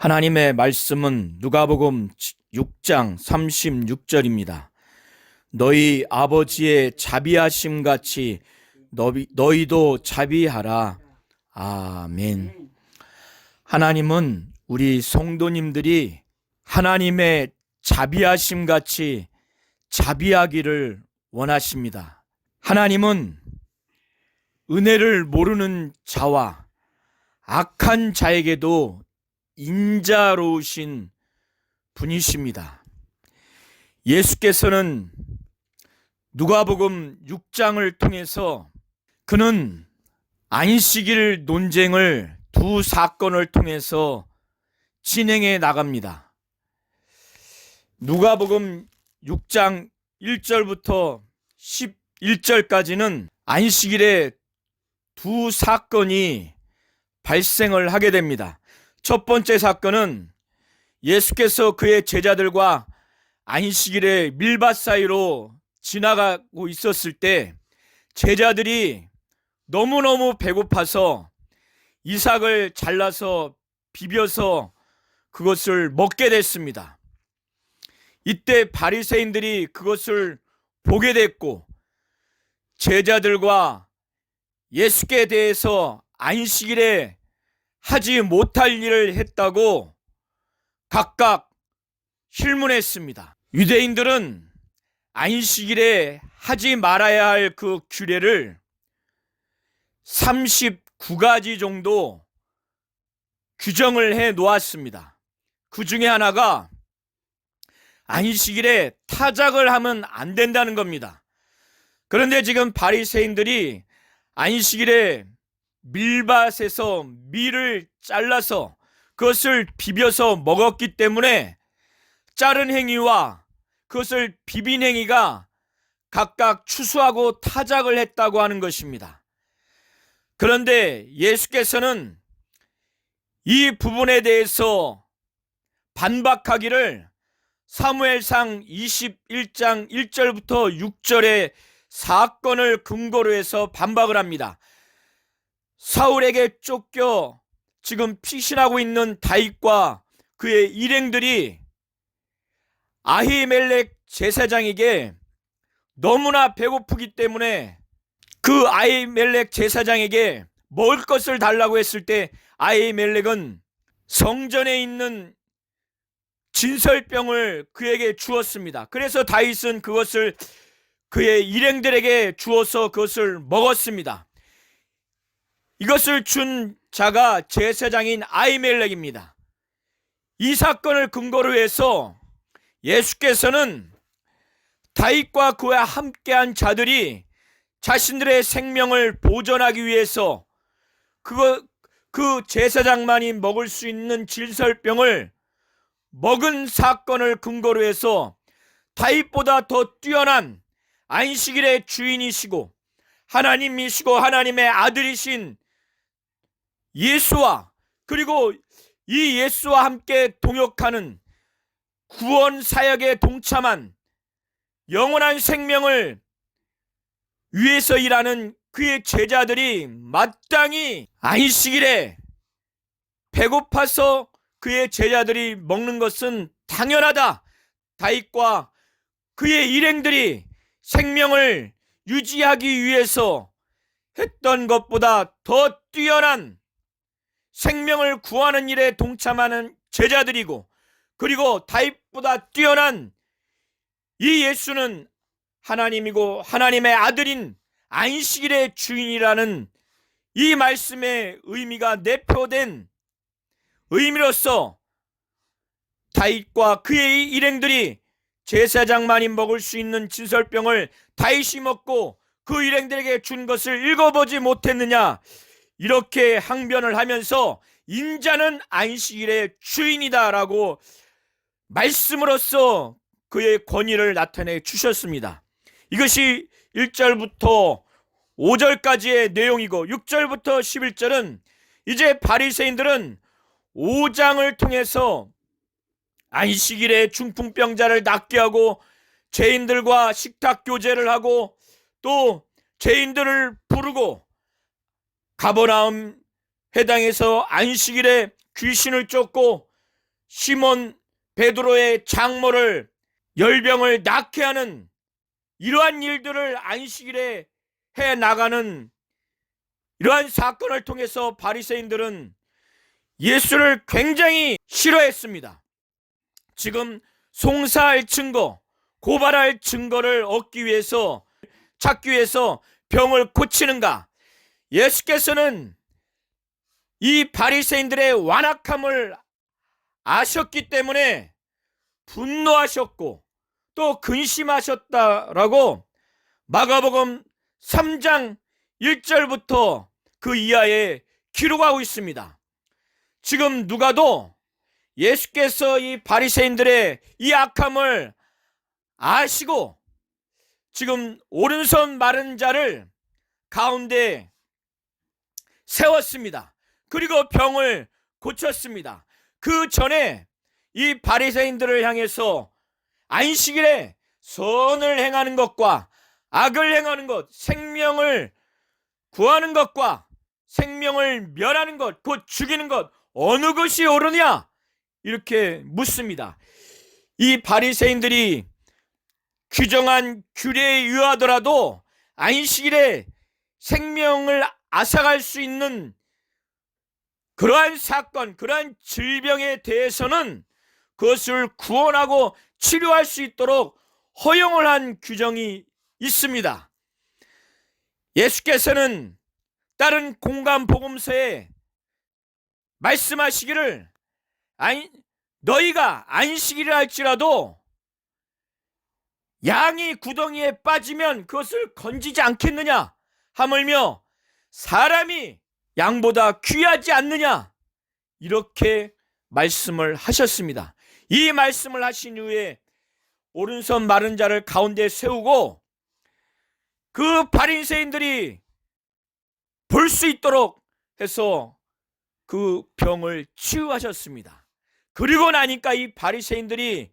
하나님의 말씀은 누가복음 6장 36절입니다. 너희 아버지의 자비하심 같이 너희도 자비하라. 아멘. 하나님은 우리 성도님들이 하나님의 자비하심 같이 자비하기를 원하십니다. 하나님은 은혜를 모르는 자와 악한 자에게도 인자로우신 분이십니다. 예수께서는 누가복음 6장을 통해서 그는 안식일 논쟁을 두 사건을 통해서 진행해 나갑니다. 누가복음 6장 1절부터 11절까지는 안식일에 두 사건이 발생을 하게 됩니다. 첫 번째 사건은 예수께서 그의 제자들과 안식일에 밀밭 사이로 지나가고 있었을 때 제자들이 너무너무 배고파서 이삭을 잘라서 비벼서 그것을 먹게 됐습니다. 이때 바리새인들이 그것을 보게 됐고 제자들과 예수께 대해서 안식일에 하지 못할 일을 했다고 각각 실문했습니다. 유대인들은 안식일에 하지 말아야 할 그 규례를 39가지 정도 규정을 해 놓았습니다. 그 중에 하나가 안식일에 타작을 하면 안 된다는 겁니다. 그런데 지금 바리새인들이 안식일에 밀밭에서 밀을 잘라서 그것을 비벼서 먹었기 때문에 자른 행위와 그것을 비빈 행위가 각각 추수하고 타작을 했다고 하는 것입니다. 그런데 예수께서는 이 부분에 대해서 반박하기를 사무엘상 21장 1절부터 6절의 사건을 근거로 해서 반박을 합니다. 사울에게 쫓겨 지금 피신하고 있는 다윗과 그의 일행들이 아히멜렉 제사장에게 너무나 배고프기 때문에 그 아히멜렉 제사장에게 먹을 것을 달라고 했을 때 아히멜렉은 성전에 있는 진설병을 그에게 주었습니다. 그래서 다윗은 그것을 그의 일행들에게 주어서 그것을 먹었습니다. 이것을 준 자가 제사장인 아히멜렉입니다. 이 사건을 근거로 해서 예수께서는 다윗과 그와 함께한 자들이 자신들의 생명을 보존하기 위해서 그 제사장만이 먹을 수 있는 질설병을 먹은 사건을 근거로 해서 다윗보다 더 뛰어난 안식일의 주인이시고 하나님이시고 하나님의 아들이신 예수와 그리고 이 예수와 함께 동역하는 구원 사역에 동참한 영원한 생명을 위해서 일하는 그의 제자들이 마땅히 안식일에 배고파서 그의 제자들이 먹는 것은 당연하다. 다윗과 그의 일행들이 생명을 유지하기 위해서 했던 것보다 더 뛰어난 생명을 구하는 일에 동참하는 제자들이고 그리고 다윗보다 뛰어난 이 예수는 하나님이고 하나님의 아들인 안식일의 주인이라는 이 말씀의 의미가 내포된 의미로서 다윗과 그의 일행들이 제사장만이 먹을 수 있는 진설병을 다윗이 먹고 그 일행들에게 준 것을 읽어보지 못했느냐 이렇게 항변을 하면서 인자는 안식일의 주인이다라고 말씀으로써 그의 권위를 나타내 주셨습니다. 이것이 1절부터 5절까지의 내용이고 6절부터 11절은 이제 바리새인들은 5장을 통해서 안식일에 중풍병자를 낫게 하고 죄인들과 식탁 교제를 하고 또 죄인들을 부르고 가버나움 회당에서 안식일에 귀신을 쫓고 시몬 베드로의 장모를 열병을 낫게 하는 이러한 일들을 안식일에 해 나가는 이러한 사건을 통해서 바리새인들은 예수를 굉장히 싫어했습니다. 지금 송사할 증거, 고발할 증거를 찾기 위해서 병을 고치는가? 예수께서는 이 바리새인들의 완악함을 아셨기 때문에 분노하셨고 또 근심하셨다라고 마가복음 3장 1절부터 그 이하에 기록하고 있습니다. 지금 누가도 예수께서 이 바리새인들의 이 악함을 아시고 지금 오른손 마른 자를 가운데 세웠습니다. 그리고 병을 고쳤습니다. 그 전에 이 바리새인들을 향해서 안식일에 선을 행하는 것과 악을 행하는 것, 생명을 구하는 것과 생명을 멸하는 것, 곧 죽이는 것, 어느 것이 옳으냐? 이렇게 묻습니다. 이 바리새인들이 규정한 규례에 의하더라도 안식일에 생명을 앗아갈 수 있는 그러한 사건, 그러한 질병에 대해서는 그것을 구원하고 치료할 수 있도록 허용을 한 규정이 있습니다. 예수께서는 다른 공간 복음서에 말씀하시기를 너희가 안식일을 할지라도 양이 구덩이에 빠지면 그것을 건지지 않겠느냐 하물며 사람이 양보다 귀하지 않느냐 이렇게 말씀을 하셨습니다. 이 말씀을 하신 이후에 오른손 마른 자를 가운데 세우고 그 바리새인들이 볼 수 있도록 해서 그 병을 치유하셨습니다. 그리고 나니까 이 바리새인들이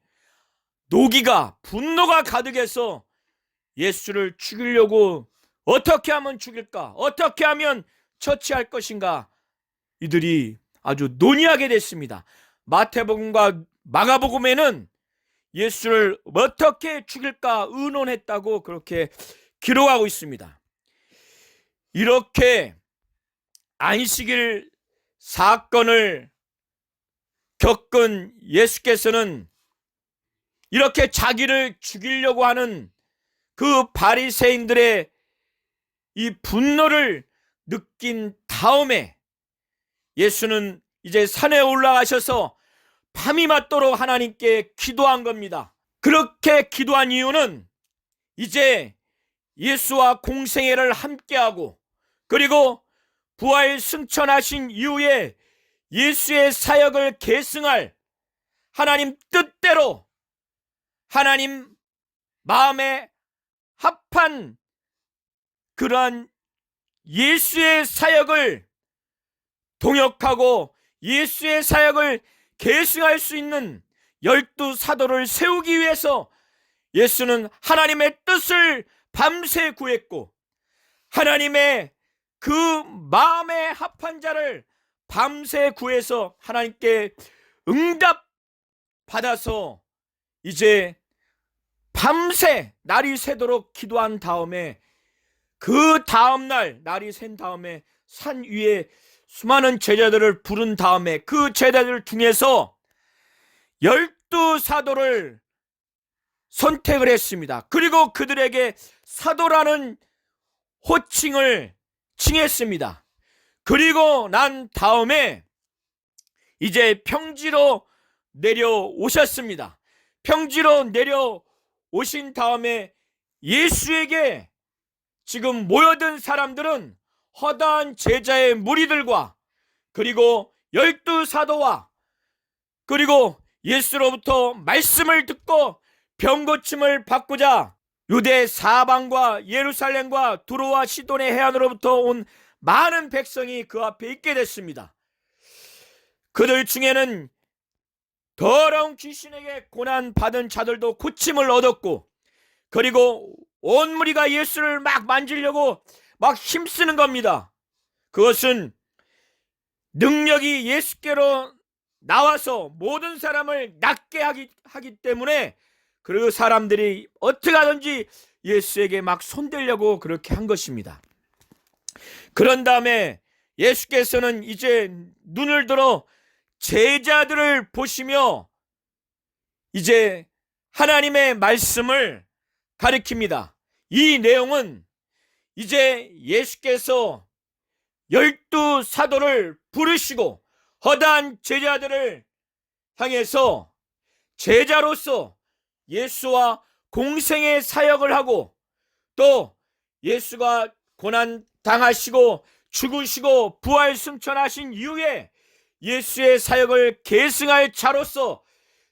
분노가 가득해서 예수를 죽이려고 어떻게 하면 죽일까? 어떻게 하면 처치할 것인가? 이들이 아주 논의하게 됐습니다. 마태복음과 마가복음에는 예수를 어떻게 죽일까 의논했다고 그렇게 기록하고 있습니다. 이렇게 안식일 사건을 겪은 예수께서는 이렇게 자기를 죽이려고 하는 그 바리새인들의 이 분노를 느낀 다음에 예수는 이제 산에 올라가셔서 밤이 맞도록 하나님께 기도한 겁니다. 그렇게 기도한 이유는 이제 예수와 공생애를 함께하고 그리고 부활 승천하신 이후에 예수의 사역을 계승할 하나님 뜻대로 하나님 마음에 합한 그러한 예수의 사역을 동역하고 예수의 사역을 계승할 수 있는 12사도를 세우기 위해서 예수는 하나님의 뜻을 밤새 구했고 하나님의 그 마음에 합한 자를 밤새 구해서 하나님께 응답 받아서 이제 밤새 날이 새도록 기도한 다음에 그 다음날 날이 샌 다음에 산 위에 수많은 제자들을 부른 다음에 그 제자들 중에서 12사도를 선택을 했습니다. 그리고 그들에게 사도라는 호칭을 칭했습니다. 그리고 난 다음에 이제 평지로 내려오셨습니다. 평지로 내려오신 다음에 예수에게 지금 모여든 사람들은 허다한 제자의 무리들과 그리고 12사도와 그리고 예수로부터 말씀을 듣고 병고침을 받고자 유대 사방과 예루살렘과 두로와 시돈의 해안으로부터 온 많은 백성이 그 앞에 있게 됐습니다. 그들 중에는 더러운 귀신에게 고난받은 자들도 고침을 얻었고 그리고 온 무리가 예수를 막 만지려고 막 힘쓰는 겁니다. 그것은 능력이 예수께로 나와서 모든 사람을 낫게 하기 때문에 그 사람들이 어떻게 하든지 예수에게 막 손대려고 그렇게 한 것입니다. 그런 다음에 예수께서는 이제 눈을 들어 제자들을 보시며 이제 하나님의 말씀을 가리킵니다. 이 내용은 이제 예수께서 12 사도를 부르시고 허다한 제자들을 향해서 제자로서 예수와 공생의 사역을 하고 또 예수가 고난 당하시고 죽으시고 부활 승천하신 이후에 예수의 사역을 계승할 자로서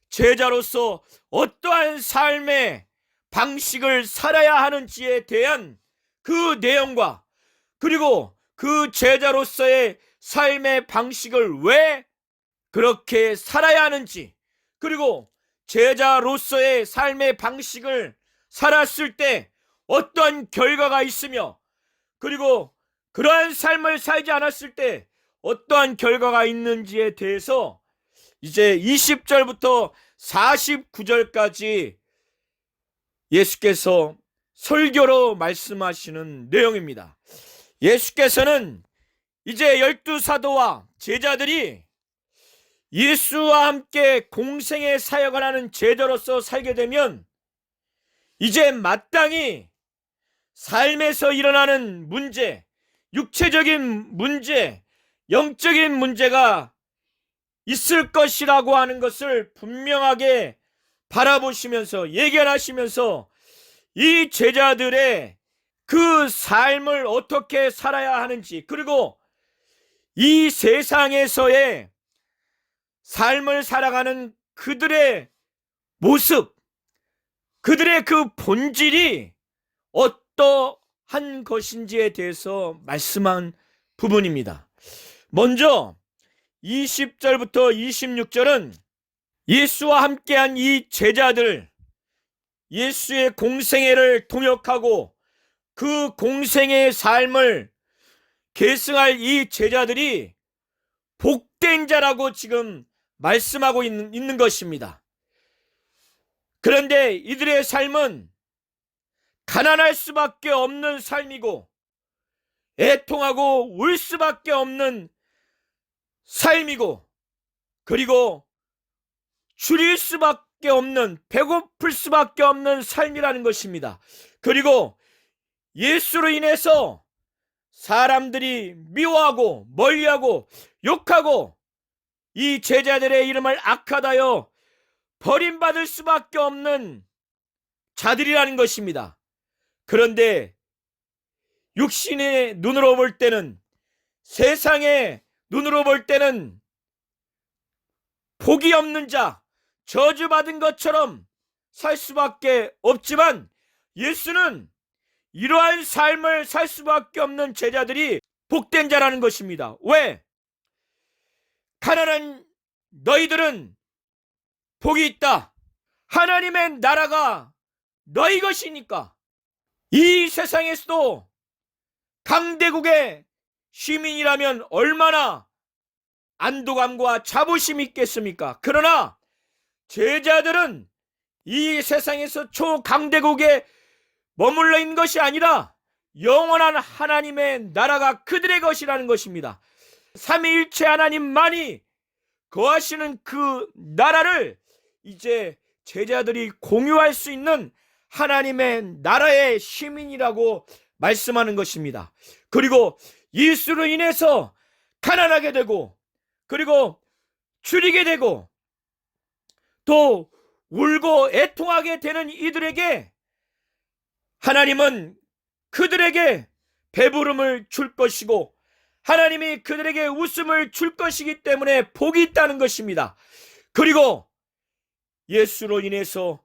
제자로서 어떠한 삶의 방식을 살아야 하는지에 대한 그 내용과 그리고 그 제자로서의 삶의 방식을 왜 그렇게 살아야 하는지 그리고 제자로서의 삶의 방식을 살았을 때 어떠한 결과가 있으며 그리고 그러한 삶을 살지 않았을 때 어떠한 결과가 있는지에 대해서 이제 20절부터 49절까지 예수께서 설교로 말씀하시는 내용입니다. 예수께서는 이제 12 사도와 제자들이 예수와 함께 공생의 사역을 하는 제자로서 살게 되면 이제 마땅히 삶에서 일어나는 문제, 육체적인 문제, 영적인 문제가 있을 것이라고 하는 것을 분명하게 바라보시면서 예견하시면서 이 제자들의 그 삶을 어떻게 살아야 하는지 그리고 이 세상에서의 삶을 살아가는 그들의 모습, 그들의 그 본질이 어떠한 것인지에 대해서 말씀한 부분입니다. 먼저 20절부터 26절은 예수와 함께한 이 제자들, 예수의 공생애를 동역하고 그 공생애의 삶을 계승할 이 제자들이 복된 자라고 지금 말씀하고 있는 것입니다. 그런데 이들의 삶은 가난할 수밖에 없는 삶이고 애통하고 울 수밖에 없는 삶이고 그리고 줄일 수밖에 없는 배고플 수밖에 없는 삶이라는 것입니다. 그리고 예수로 인해서 사람들이 미워하고 멀리하고 욕하고 이 제자들의 이름을 악하다여 버림받을 수밖에 없는 자들이라는 것입니다. 그런데 육신의 눈으로 볼 때는 세상의 눈으로 볼 때는 복이 없는 자, 저주받은 것처럼 살 수밖에 없지만 예수는 이러한 삶을 살 수밖에 없는 제자들이 복된 자라는 것입니다. 왜? 가난한 너희들은 복이 있다. 하나님의 나라가 너희 것이니까. 이 세상에서도 강대국의 시민이라면 얼마나 안도감과 자부심이 있겠습니까? 그러나 제자들은 이 세상에서 초강대국에 머물러 있는 것이 아니라 영원한 하나님의 나라가 그들의 것이라는 것입니다. 삼위일체 하나님만이 거하시는 그 나라를 이제 제자들이 공유할 수 있는 하나님의 나라의 시민이라고 말씀하는 것입니다. 그리고 예수로 인해서 가난하게 되고 그리고 줄이게 되고 또 울고 애통하게 되는 이들에게 하나님은 그들에게 배부름을 줄 것이고 하나님이 그들에게 웃음을 줄 것이기 때문에 복이 있다는 것입니다. 그리고 예수로 인해서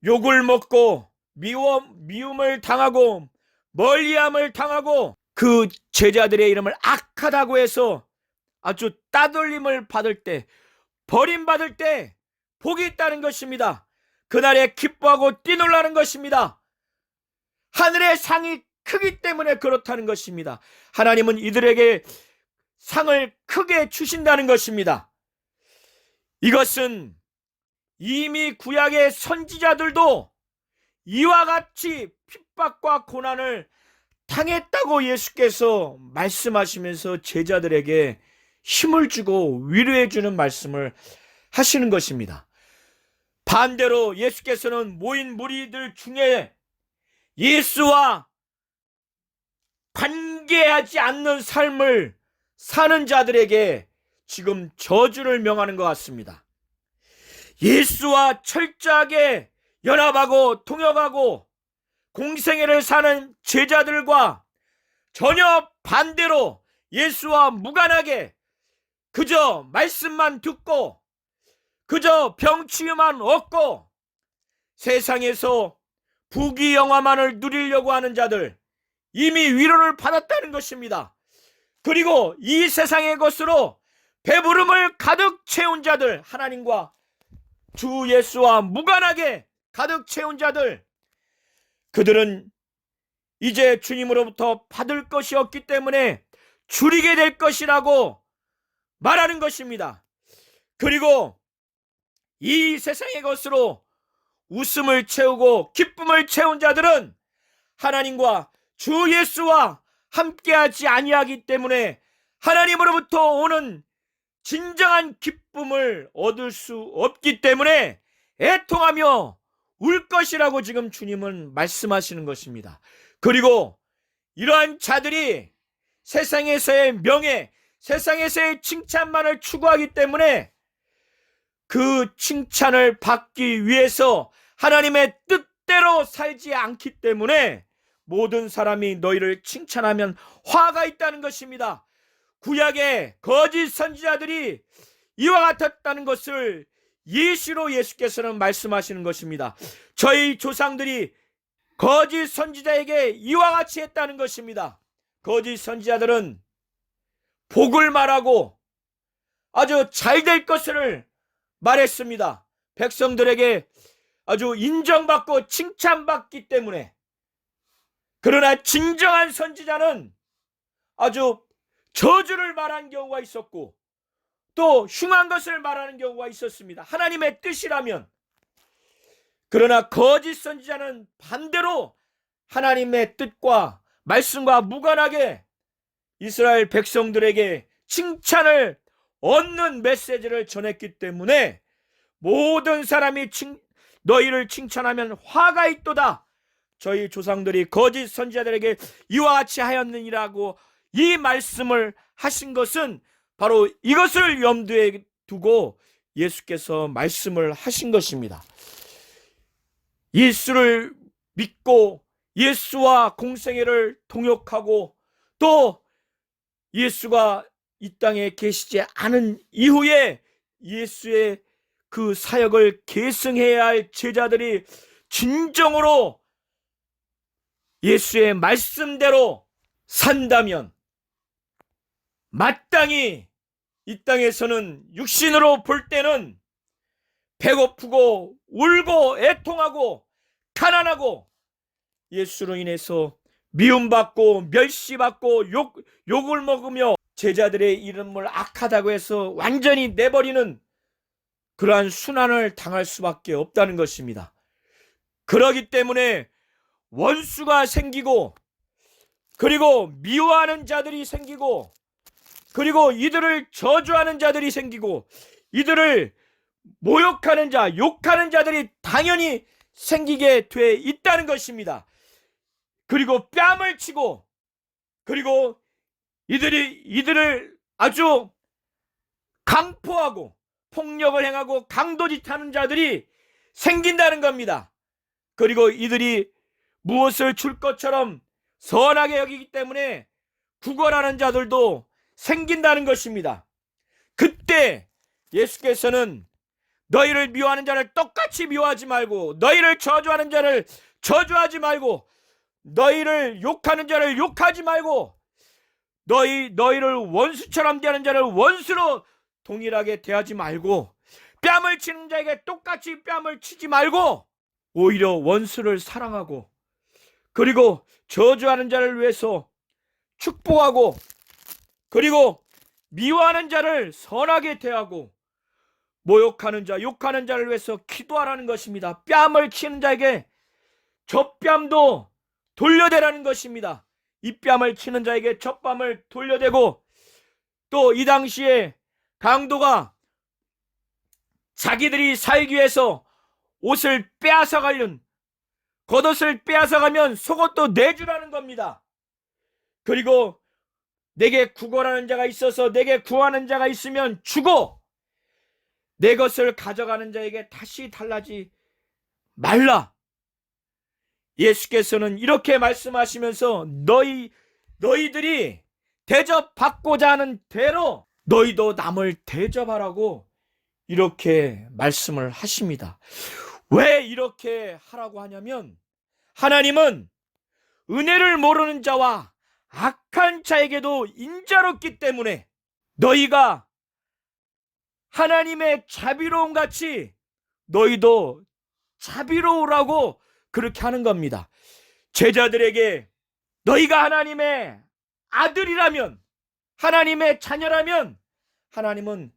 욕을 먹고 미움을 당하고 멀리함을 당하고 그 제자들의 이름을 악하다고 해서 아주 따돌림을 받을 때 버림받을 때 복이 있다는 것입니다. 그날에 기뻐하고 뛰놀라는 것입니다. 하늘의 상이 크기 때문에 그렇다는 것입니다. 하나님은 이들에게 상을 크게 주신다는 것입니다. 이것은 이미 구약의 선지자들도 이와 같이 핍박과 고난을 당했다고 예수께서 말씀하시면서 제자들에게 힘을 주고 위로해 주는 말씀을 하시는 것입니다. 반대로 예수께서는 모인 무리들 중에 예수와 관계하지 않는 삶을 사는 자들에게 지금 저주를 명하는 것 같습니다. 예수와 철저하게 연합하고 통역하고 공생애를 사는 제자들과 전혀 반대로 예수와 무관하게 그저 말씀만 듣고 그저 병치유만 얻고 세상에서 부귀영화만을 누리려고 하는 자들, 이미 위로를 받았다는 것입니다. 그리고 이 세상의 것으로 배부름을 가득 채운 자들, 하나님과 주 예수와 무관하게 가득 채운 자들, 그들은 이제 주님으로부터 받을 것이 없기 때문에 줄이게 될 것이라고 말하는 것입니다. 그리고 이 세상의 것으로 웃음을 채우고 기쁨을 채운 자들은 하나님과 주 예수와 함께하지 아니하기 때문에 하나님으로부터 오는 진정한 기쁨을 얻을 수 없기 때문에 애통하며 울 것이라고 지금 주님은 말씀하시는 것입니다. 그리고 이러한 자들이 세상에서의 명예, 세상에서의 칭찬만을 추구하기 때문에 그 칭찬을 받기 위해서 하나님의 뜻대로 살지 않기 때문에 모든 사람이 너희를 칭찬하면 화가 있다는 것입니다. 구약의 거짓 선지자들이 이와 같았다는 것을 예시로 예수께서는 말씀하시는 것입니다. 저희 조상들이 거짓 선지자에게 이와 같이 했다는 것입니다. 거짓 선지자들은 복을 말하고 아주 잘 될 것을 말했습니다. 백성들에게 아주 인정받고 칭찬받기 때문에. 그러나 진정한 선지자는 아주 저주를 말한 경우가 있었고 또 흉한 것을 말하는 경우가 있었습니다. 하나님의 뜻이라면. 그러나 거짓 선지자는 반대로 하나님의 뜻과 말씀과 무관하게 이스라엘 백성들에게 칭찬을 얻는 메시지를 전했기 때문에 모든 사람이 너희를 칭찬하면 화가 있도다. 저희 조상들이 거짓 선지자들에게 이와 같이 하였느니라고 이 말씀을 하신 것은 바로 이것을 염두에 두고 예수께서 말씀을 하신 것입니다. 예수를 믿고 예수와 공생애를 동역하고 또 예수가 이 땅에 계시지 않은 이후에 예수의 그 사역을 계승해야 할 제자들이 진정으로 예수의 말씀대로 산다면 마땅히 이 땅에서는 육신으로 볼 때는 배고프고 울고 애통하고 가난하고 예수로 인해서 미움받고 멸시받고 욕을 먹으며 제자들의 이름을 악하다고 해서 완전히 내버리는 그러한 순환을 당할 수밖에 없다는 것입니다. 그러기 때문에 원수가 생기고 그리고 미워하는 자들이 생기고 그리고 이들을 저주하는 자들이 생기고 이들을 모욕하는 자, 욕하는 자들이 당연히 생기게 돼 있다는 것입니다. 그리고 뺨을 치고 그리고 이들을 아주 강포하고 폭력을 행하고 강도짓하는 자들이 생긴다는 겁니다. 그리고 이들이 무엇을 줄 것처럼 선하게 여기기 때문에 구걸하는 자들도 생긴다는 것입니다. 그때 예수께서는 너희를 미워하는 자를 똑같이 미워하지 말고 너희를 저주하는 자를 저주하지 말고 너희를 욕하는 자를 욕하지 말고 너희를 원수처럼 대하는 자를 원수로 동일하게 대하지 말고 뺨을 치는 자에게 똑같이 뺨을 치지 말고 오히려 원수를 사랑하고 그리고 저주하는 자를 위해서 축복하고 그리고 미워하는 자를 선하게 대하고 모욕하는 자, 욕하는 자를 위해서 기도하라는 것입니다. 뺨을 치는 자에게 저 뺨도 돌려대라는 것입니다. 이 뺨을 치는 자에게 저 뺨을 돌려대고, 또 이 당시에 강도가 자기들이 살기 위해서 옷을 빼앗아가려는, 겉옷을 빼앗아가면 속옷도 내주라는 겁니다. 그리고 내게 구걸하는 자가 있어서 내게 구하는 자가 있으면 주고 내 것을 가져가는 자에게 다시 달라지 말라. 예수께서는 이렇게 말씀하시면서 너희들이 대접받고자 하는 대로 너희도 남을 대접하라고 이렇게 말씀을 하십니다. 왜 이렇게 하라고 하냐면, 하나님은 은혜를 모르는 자와 악한 자에게도 인자롭기 때문에 너희가 하나님의 자비로움 같이 너희도 자비로우라고 그렇게 하는 겁니다. 제자들에게 너희가 하나님의 아들이라면, 하나님의 자녀라면, 하나님은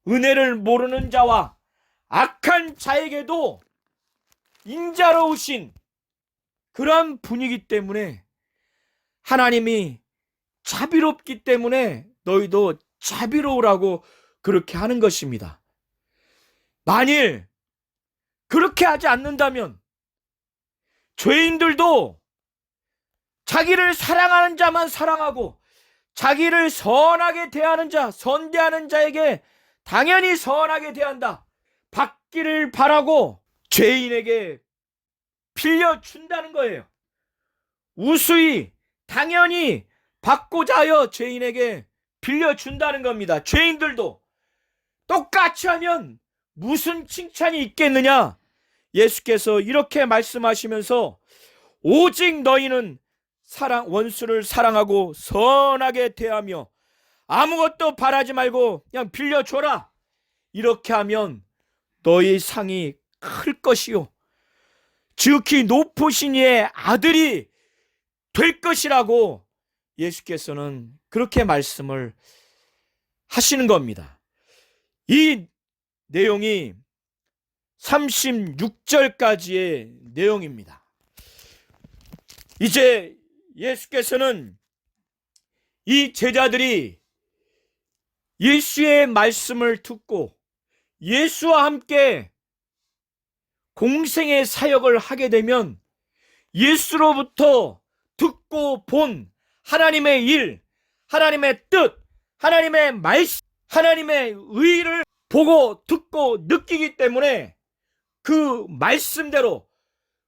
은혜를 모르는 자와 악한 자에게도 인자로우신 그런 분이기 때문에, 하나님이 자비롭기 때문에 너희도 자비로우라고 그렇게 하는 것입니다. 만일 그렇게 하지 않는다면 죄인들도 자기를 사랑하는 자만 사랑하고 자기를 선하게 대하는 자, 선대하는 자에게 당연히 선하게 대한다, 받기를 바라고 죄인에게 빌려준다는 거예요. 우수히 당연히 받고자 하여 죄인에게 빌려준다는 겁니다. 죄인들도 똑같이 하면 무슨 칭찬이 있겠느냐? 예수께서 이렇게 말씀하시면서 오직 너희는 원수를 사랑하고 선하게 대하며 아무것도 바라지 말고 그냥 빌려줘라. 이렇게 하면 너희 상이 클 것이요 지극히 높으신 이의 아들이 될 것이라고 예수께서는 그렇게 말씀을 하시는 겁니다. 이 내용이 36절까지의 내용입니다. 이제 예수께서는 이 제자들이 예수의 말씀을 듣고 예수와 함께 공생의 사역을 하게 되면 예수로부터 듣고 본 하나님의 일, 하나님의 뜻, 하나님의 말씀, 하나님의 의를 보고 듣고 느끼기 때문에 그 말씀대로,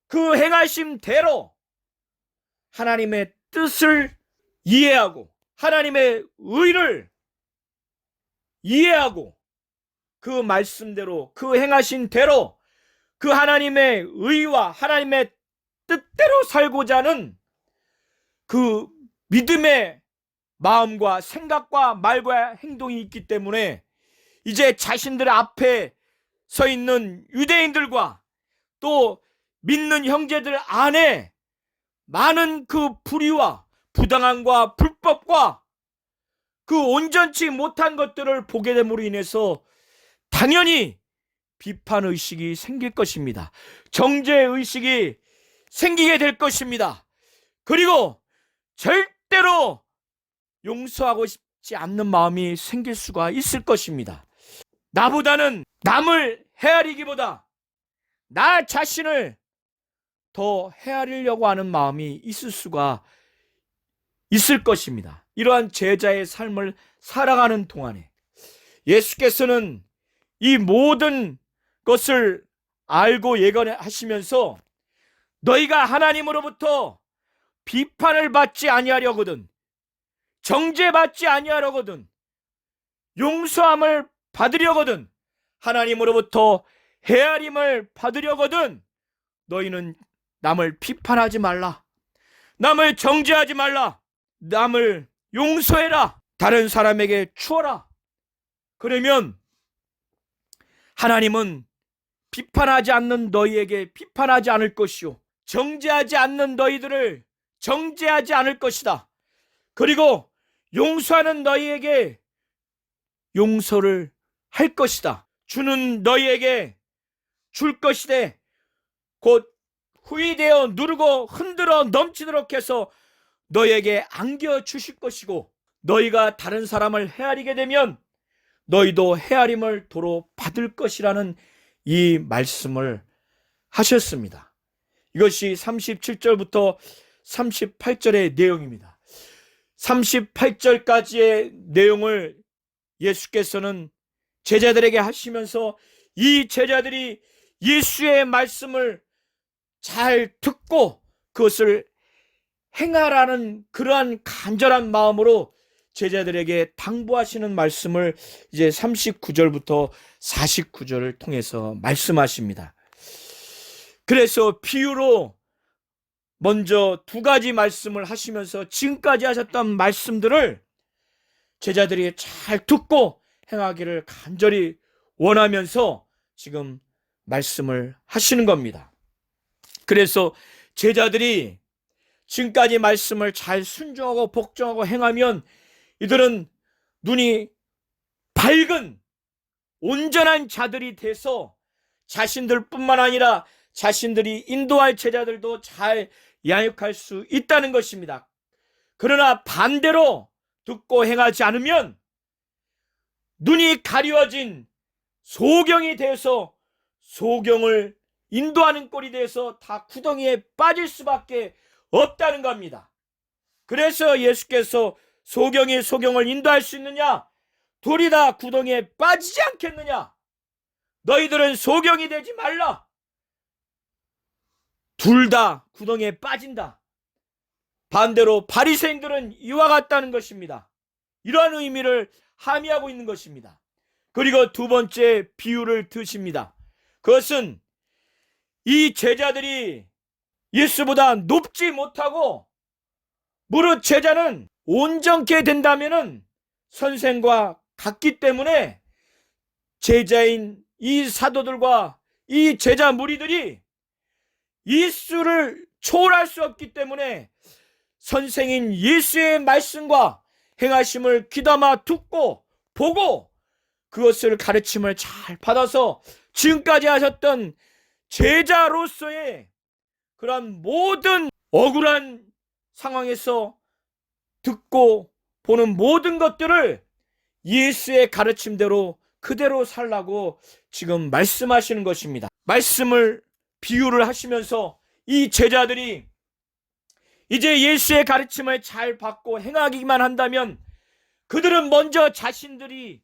그 행하심대로 하나님의 뜻을 이해하고 하나님의 의를 이해하고 그 말씀대로, 그 행하신 대로 그 하나님의 의와 하나님의 뜻대로 살고자 하는 그 믿음의 마음과 생각과 말과 행동이 있기 때문에 이제 자신들 앞에 서 있는 유대인들과 또 믿는 형제들 안에 많은 그 불의와 부당함과 불법과 그 온전치 못한 것들을 보게 됨으로 인해서 당연히 비판의식이 생길 것입니다. 정죄의식이 생기게 될 것입니다. 그리고 절대로 용서하고 싶지 않는 마음이 생길 수가 있을 것입니다. 나보다는 남을 헤아리기보다 나 자신을 더 헤아리려고 하는 마음이 있을 수가 있을 것입니다. 이러한 제자의 삶을 살아가는 동안에 예수께서는 이 모든 것을 알고 예언하시면서 너희가 하나님으로부터 비판을 받지 아니하려거든, 정죄받지 아니하려거든, 용서함을 받으려거든, 하나님으로부터 헤아림을 받으려거든 너희는 남을 비판하지 말라, 남을 정죄하지 말라, 남을 용서해라, 다른 사람에게 주어라. 그러면 하나님은 비판하지 않는 너희에게 비판하지 않을 것이요 정죄하지 않는 너희들을 정죄하지 않을 것이다. 그리고 용서하는 너희에게 용서를 할 것이다. 주는 너희에게 줄 것이되 곧 후이되어 누르고 흔들어 넘치도록 해서 너희에게 안겨 주실 것이고, 너희가 다른 사람을 헤아리게 되면 너희도 헤아림을 도로 받을 것이라는 이 말씀을 하셨습니다. 이것이 37절부터 38절의 내용입니다. 38절까지의 내용을 예수께서는 제자들에게 하시면서 이 제자들이 예수의 말씀을 잘 듣고 그것을 행하라는 그러한 간절한 마음으로 제자들에게 당부하시는 말씀을 이제 39절부터 49절을 통해서 말씀하십니다. 그래서 비유로 먼저 두 가지 말씀을 하시면서 지금까지 하셨던 말씀들을 제자들이 잘 듣고 행하기를 간절히 원하면서 지금 말씀을 하시는 겁니다. 그래서 제자들이 지금까지 말씀을 잘 순종하고 복종하고 행하면 이들은 눈이 밝은 온전한 자들이 돼서 자신들뿐만 아니라 자신들이 인도할 제자들도 잘 양육할 수 있다는 것입니다. 그러나 반대로 듣고 행하지 않으면 눈이 가리워진 소경이 돼서 소경을 인도하는 꼴이 돼서 다 구덩이에 빠질 수밖에 없다는 겁니다. 그래서 예수께서 소경이 소경을 인도할 수 있느냐? 둘이 다 구덩이에 빠지지 않겠느냐? 너희들은 소경이 되지 말라. 둘 다 구덩이에 빠진다. 반대로 바리새인들은 이와 같다는 것입니다. 이러한 의미를 함의하고 있는 것입니다. 그리고 두 번째 비유를 드십니다. 그것은 이 제자들이 예수보다 높지 못하고 무릇 제자는 온전케 된다면은 선생과 같기 때문에 제자인 이 사도들과 이 제자 무리들이 예수를 초월할 수 없기 때문에 선생인 예수의 말씀과 행하심을 귀담아 듣고 보고 그것을 가르침을 잘 받아서 지금까지 하셨던 제자로서의 그런 모든 억울한 상황에서 듣고 보는 모든 것들을 예수의 가르침대로 그대로 살라고 지금 말씀하시는 것입니다. 말씀을 비유를 하시면서 이 제자들이 이제 예수의 가르침을 잘 받고 행하기만 한다면 그들은 먼저 자신들이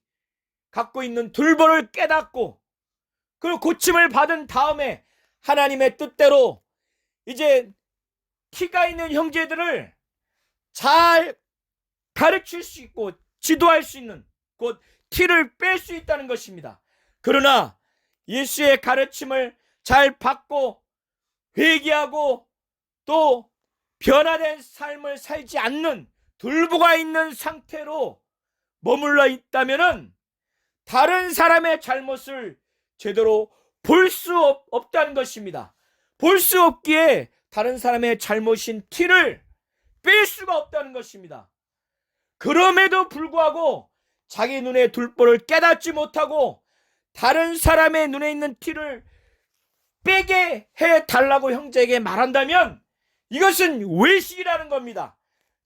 갖고 있는 둘보를 깨닫고 그리고 고침을 받은 다음에 하나님의 뜻대로 이제 티가 있는 형제들을 잘 가르칠 수 있고 지도할 수 있는 곧 티를 뺄 수 있다는 것입니다. 그러나 예수의 가르침을 잘 받고 회개하고 또 변화된 삶을 살지 않는 둘보가 있는 상태로 머물러 있다면은 다른 사람의 잘못을 제대로 볼 수 없다는 것입니다. 볼 수 없기에 다른 사람의 잘못인 티를 뺄 수가 없다는 것입니다. 그럼에도 불구하고 자기 눈의 둘보를 깨닫지 못하고 다른 사람의 눈에 있는 티를 빼게 해달라고 형제에게 말한다면 이것은 외식이라는 겁니다.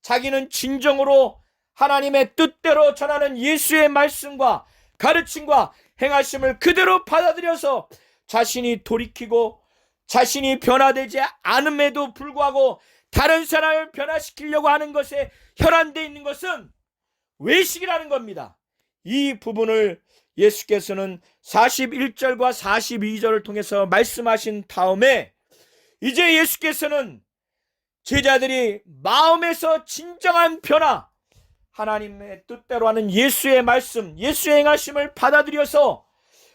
자기는 진정으로 하나님의 뜻대로 전하는 예수의 말씀과 가르침과 행하심을 그대로 받아들여서 자신이 돌이키고 자신이 변화되지 않음에도 불구하고 다른 사람을 변화시키려고 하는 것에 혈안되어 있는 것은 외식이라는 겁니다. 이 부분을 예수께서는 41절과 42절을 통해서 말씀하신 다음에 이제 예수께서는 제자들이 마음에서 진정한 변화, 하나님의 뜻대로 하는 예수의 말씀, 예수의 행하심을 받아들여서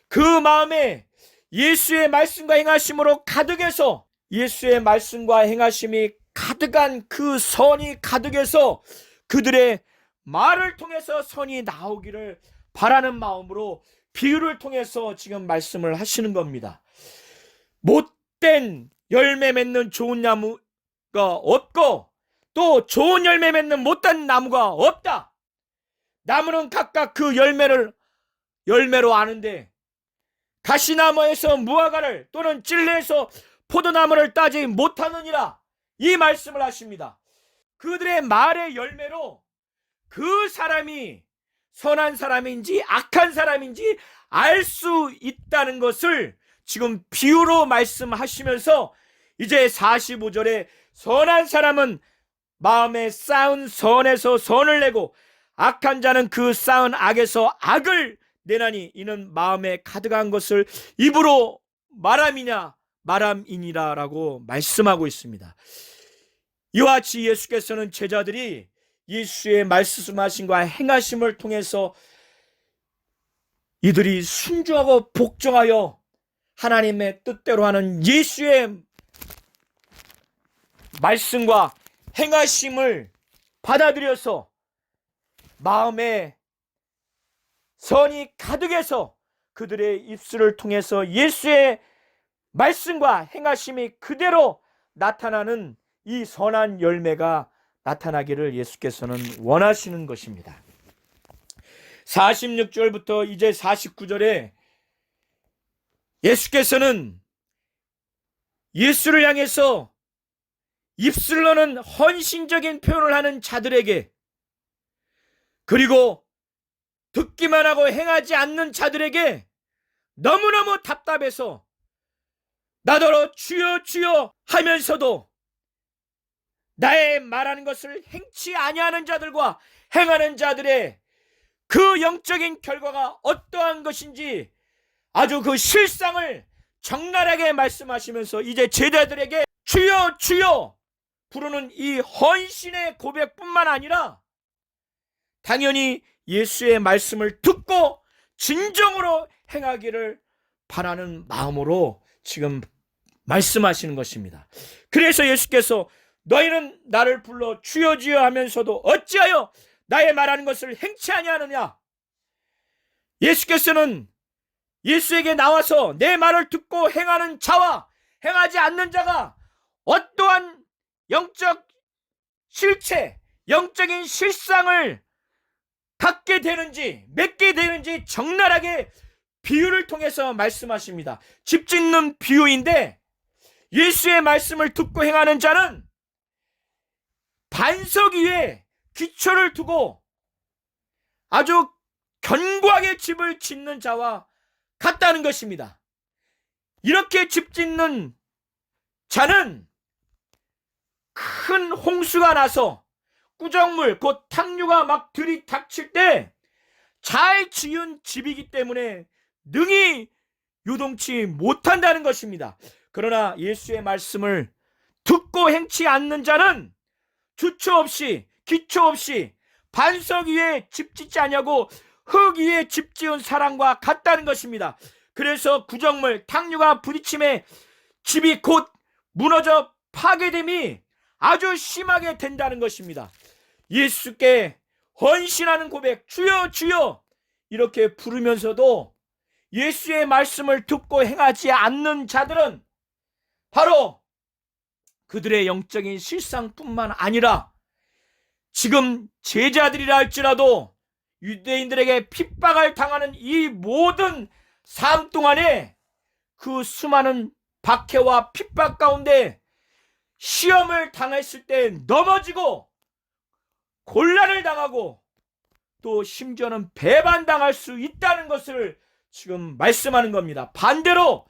그 마음에 예수의 말씀과 행하심으로 가득해서 예수의 말씀과 행하심이 가득한 그 선이 가득해서 그들의 말을 통해서 선이 나오기를 바라는 마음으로 비유를 통해서 지금 말씀을 하시는 겁니다. 못된 열매 맺는 좋은 나무가 없고 또 좋은 열매 맺는 못된 나무가 없다. 나무는 각각 그 열매로 아는데 가시나무에서 무화과를 또는 찔레에서 포도나무를 따지 못하느니라, 이 말씀을 하십니다. 그들의 말의 열매로 그 사람이 선한 사람인지 악한 사람인지 알 수 있다는 것을 지금 비유로 말씀하시면서 이제 45절에 선한 사람은 마음에 쌓은 선에서 선을 내고 악한 자는 그 쌓은 악에서 악을 내나니 이는 마음에 가득한 것을 입으로 말함이니라 라고 말씀하고 있습니다. 이와 같이 예수께서는 제자들이 예수의 말씀하심과 행하심을 통해서 이들이 순종하고 복종하여 하나님의 뜻대로 하는 예수의 말씀과 행하심을 받아들여서 마음에 선이 가득해서 그들의 입술을 통해서 예수의 말씀과 행하심이 그대로 나타나는 이 선한 열매가 나타나기를 예수께서는 원하시는 것입니다. 46절부터 이제 49절에 예수께서는 예수를 향해서 입술로는 헌신적인 표현을 하는 자들에게, 그리고 듣기만 하고 행하지 않는 자들에게 너무너무 답답해서 나더러 주여 주여 하면서도 나의 말하는 것을 행치 아니하는 자들과 행하는 자들의 그 영적인 결과가 어떠한 것인지 아주 그 실상을 적나라하게 말씀하시면서 이제 제자들에게 주여 주여 부르는 이 헌신의 고백뿐만 아니라 당연히 예수의 말씀을 듣고 진정으로 행하기를 바라는 마음으로 지금 말씀하시는 것입니다. 그래서 예수께서 너희는 나를 불러 주여 주여 하면서도 어찌하여 나의 말하는 것을 행치 아니하느냐. 예수께서는 예수에게 나와서 내 말을 듣고 행하는 자와 행하지 않는 자가 어떠한 영적 실체, 영적인 실상을 갖게 되는지 맺게 되는지 적나라하게 비유를 통해서 말씀하십니다. 집 짓는 비유인데 예수의 말씀을 듣고 행하는 자는 반석 위에 기초를 두고 아주 견고하게 집을 짓는 자와 같다는 것입니다. 이렇게 집 짓는 자는 큰 홍수가 나서 꾸정물 곧 탕류가 막 들이닥칠 때 잘 지은 집이기 때문에 능히 요동치 못한다는 것입니다. 그러나 예수의 말씀을 듣고 행치 않는 자는 주초 없이 기초 없이 반석 위에 집 짓지 않냐고 흙 위에 집 지은 사람과 같다는 것입니다. 그래서 구정물 탕류가 부딪힘에 집이 곧 무너져 파괴됨이 아주 심하게 된다는 것입니다. 예수께 헌신하는 고백 주여 주여 이렇게 부르면서도 예수의 말씀을 듣고 행하지 않는 자들은 바로 그들의 영적인 실상뿐만 아니라 지금 제자들이라 할지라도 유대인들에게 핍박을 당하는 이 모든 삶 동안에 그 수많은 박해와 핍박 가운데 시험을 당했을 때 넘어지고 곤란을 당하고 또 심지어는 배반당할 수 있다는 것을 지금 말씀하는 겁니다. 반대로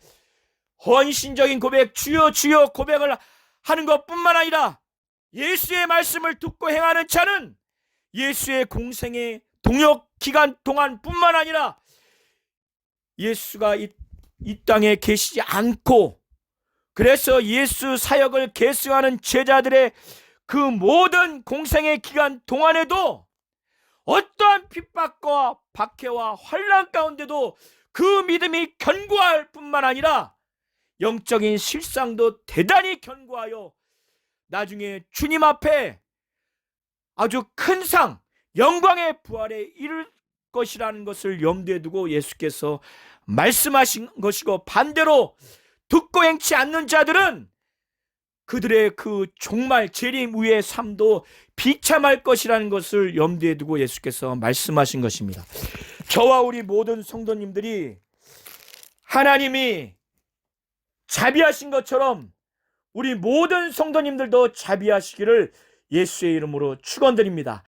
헌신적인 고백 주여 주여 고백을 하는 것뿐만 아니라 예수의 말씀을 듣고 행하는 자는 예수의 공생의 동역 기간 동안뿐만 아니라 예수가 이 땅에 계시지 않고 그래서 예수 사역을 계승하는 제자들의 그 모든 공생의 기간 동안에도 어떠한 핍박과 박해와 환난 가운데도 그 믿음이 견고할 뿐만 아니라 영적인 실상도 대단히 견고하여 나중에 주님 앞에 아주 큰 상, 영광의 부활에 이를 것이라는 것을 염두에 두고 예수께서 말씀하신 것이고, 반대로 듣고 행치 않는 자들은 그들의 그 종말 재림 후의 삶도 비참할 것이라는 것을 염두에 두고 예수께서 말씀하신 것입니다. 저와 우리 모든 성도님들이 하나님이 자비하신 것처럼 우리 모든 성도님들도 자비하시기를 예수의 이름으로 축원드립니다.